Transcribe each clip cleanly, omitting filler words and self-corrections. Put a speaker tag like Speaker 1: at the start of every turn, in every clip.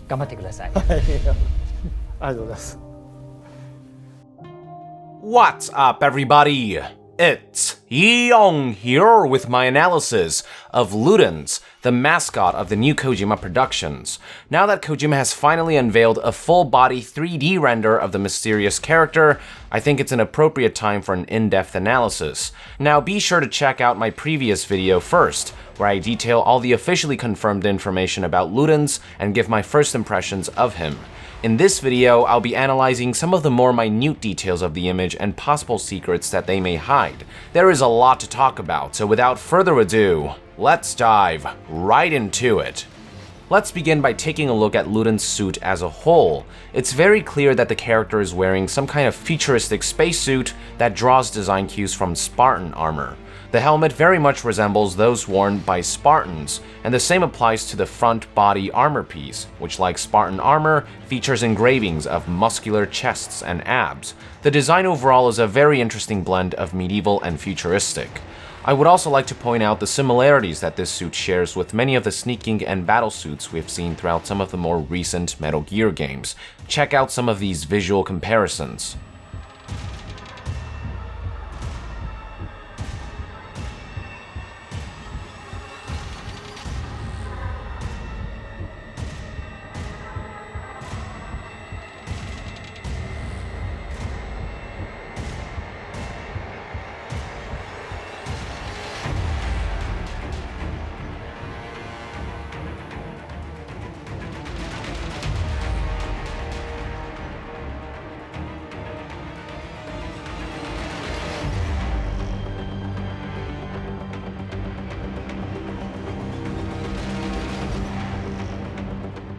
Speaker 1: 頑張ってください。
Speaker 2: はい、ありがとうございます。
Speaker 3: What's up, everybody? It's Yeong here with my analysis of Ludens, the mascot of the new Kojima productions. Now that Kojima has finally unveiled a full-body 3D render of the mysterious character, I think it's an appropriate time for an in-depth analysis. Now be sure to check out my previous video first, where I detail all the officially confirmed information about Ludens and give my first impressions of him. In this video, I'll be analyzing some of the more minute details of the image and possible secrets that they may hide. There is a lot to talk about, so without further ado, let's dive right into it. Let's begin by taking a look at Ludens' suit as a whole. It's very clear that the character is wearing some kind of futuristic spacesuit that draws design cues from Spartan armor. The helmet very much resembles those worn by Spartans, and the same applies to the front body armor piece, which, like Spartan armor, features engravings of muscular chests and abs. The design overall is a very interesting blend of medieval and futuristic. I would also like to point out the similarities that this suit shares with many of the sneaking and battle suits we've seen throughout some of the more recent Metal Gear games. Check out some of these visual comparisons.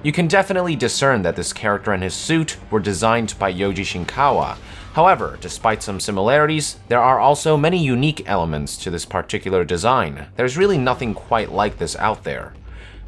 Speaker 3: You can definitely discern that this character and his suit were designed by Yoji Shinkawa. However, despite some similarities, there are also many unique elements to this particular design. There's really nothing quite like this out there.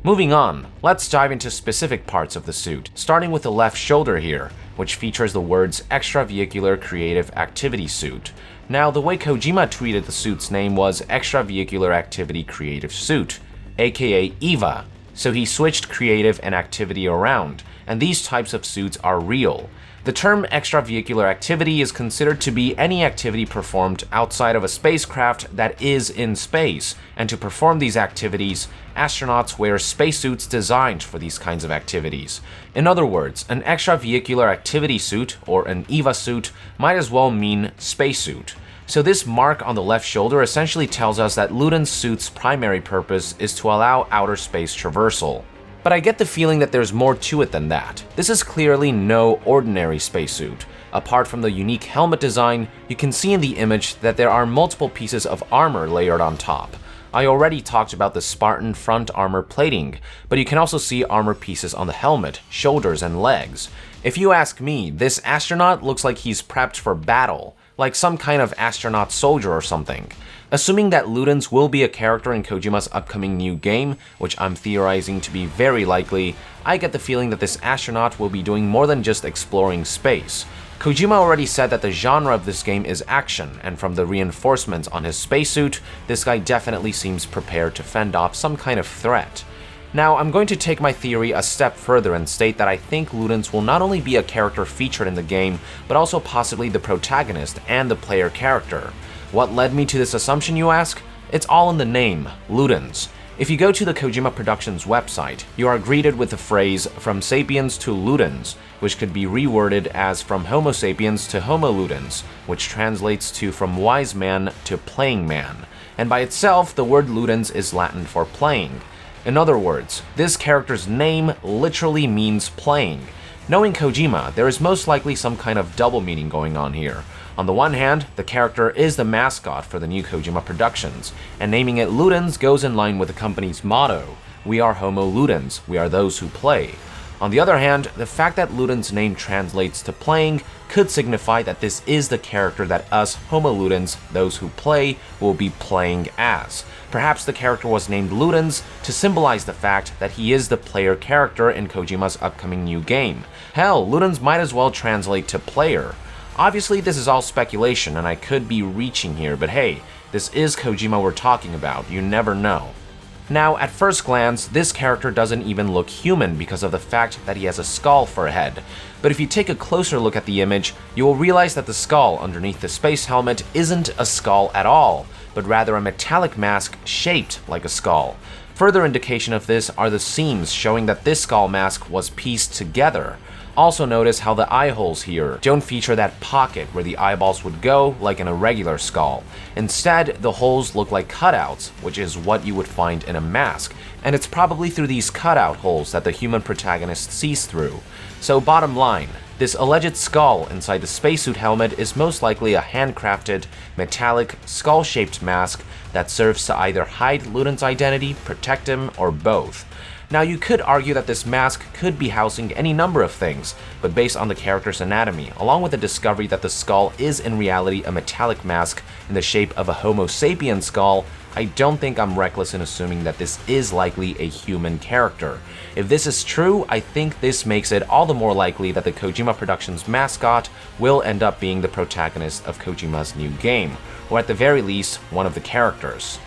Speaker 3: Moving on, let's dive into specific parts of the suit, starting with the left shoulder here, which features the words Extravehicular Creative Activity Suit. Now, the way Kojima tweeted the suit's name was Extravehicular Activity Creative Suit, aka EVA. So he switched creative and activity around, and these types of suits are real. The term extravehicular activity is considered to be any activity performed outside of a spacecraft that is in space, and to perform these activities, astronauts wear spacesuits designed for these kinds of activities. In other words, an extravehicular activity suit, or an EVA suit, might as well mean spacesuit. So this mark on the left shoulder essentially tells us that Ludens' suit's primary purpose is to allow outer space traversal. But I get the feeling that there's more to it than that. This is clearly no ordinary spacesuit. Apart from the unique helmet design, you can see in the image that there are multiple pieces of armor layered on top. I already talked about the Spartan front armor plating, but you can also see armor pieces on the helmet, shoulders, and legs. If you ask me, this astronaut looks like he's prepped for battle, like some kind of astronaut soldier or something. Assuming that Ludens will be a character in Kojima's upcoming new game, which I'm theorizing to be very likely, I get the feeling that this astronaut will be doing more than just exploring space. Kojima already said that the genre of this game is action, and from the reinforcements on his spacesuit, this guy definitely seems prepared to fend off some kind of threat. Now, I'm going to take my theory a step further and state that I think Ludens will not only be a character featured in the game, but also possibly the protagonist and the player character. What led me to this assumption, you ask? It's all in the name, Ludens. If you go to the Kojima Productions website, you are greeted with the phrase "from sapiens to Ludens," which could be reworded as "from Homo sapiens to Homo Ludens," which translates to "from wise man to playing man." And by itself, the word Ludens is Latin for playing. In other words, this character's name literally means playing. Knowing Kojima, there is most likely some kind of double meaning going on here. On the one hand, the character is the mascot for the new Kojima Productions, and naming it Ludens goes in line with the company's motto, "We are Homo Ludens, we are those who play." On the other hand, the fact that Ludens' name translates to playing could signify that this is the character that us Homo Ludens, those who play, will be playing as. Perhaps the character was named Ludens to symbolize the fact that he is the player character in Kojima's upcoming new game. Hell, Ludens might as well translate to player. Obviously, this is all speculation and I could be reaching here, but hey, this is Kojima we're talking about, you never know. Now, at first glance, this character doesn't even look human because of the fact that he has a skull for a head. But if you take a closer look at the image, you will realize that the skull underneath the space helmet isn't a skull at all, but rather a metallic mask shaped like a skull. Further indication of this are the seams showing that this skull mask was pieced together. Also notice how the eye holes here don't feature that pocket where the eyeballs would go like in a regular skull. Instead, the holes look like cutouts, which is what you would find in a mask, and it's probably through these cutout holes that the human protagonist sees through. So bottom line, this alleged skull inside the spacesuit helmet is most likely a handcrafted, metallic, skull-shaped mask that serves to either hide Ludens' identity, protect him, or both. Now, you could argue that this mask could be housing any number of things, but based on the character's anatomy, along with the discovery that the skull is in reality a metallic mask in the shape of a Homo sapien skull, I don't think I'm reckless in assuming that this is likely a human character. If this is true, I think this makes it all the more likely that the Kojima Productions mascot will end up being the protagonist of Kojima's new game, or at the very least, one of the characters.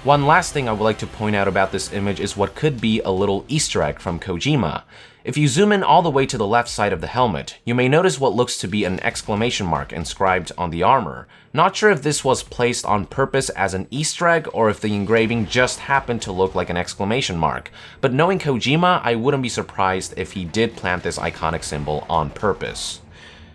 Speaker 3: One last thing I would like to point out about this image is what could be a little Easter egg from Kojima. If you zoom in all the way to the left side of the helmet, you may notice what looks to be an exclamation mark inscribed on the armor. Not sure if this was placed on purpose as an Easter egg or if the engraving just happened to look like an exclamation mark, but knowing Kojima, I wouldn't be surprised if he did plant this iconic symbol on purpose.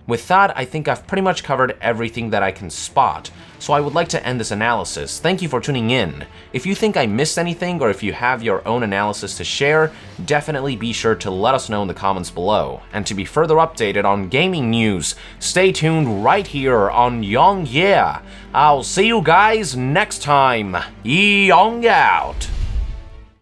Speaker 3: With that, I think I've pretty much covered everything that I can spot, so I would like to end this analysis. Thank you for tuning in. If you think I missed anything or if you have your own analysis to share, definitely be sure to let us know in the comments below. And to be further updated on gaming news, stay tuned right here on Yong Yeah. I'll see you guys next time. Yong out!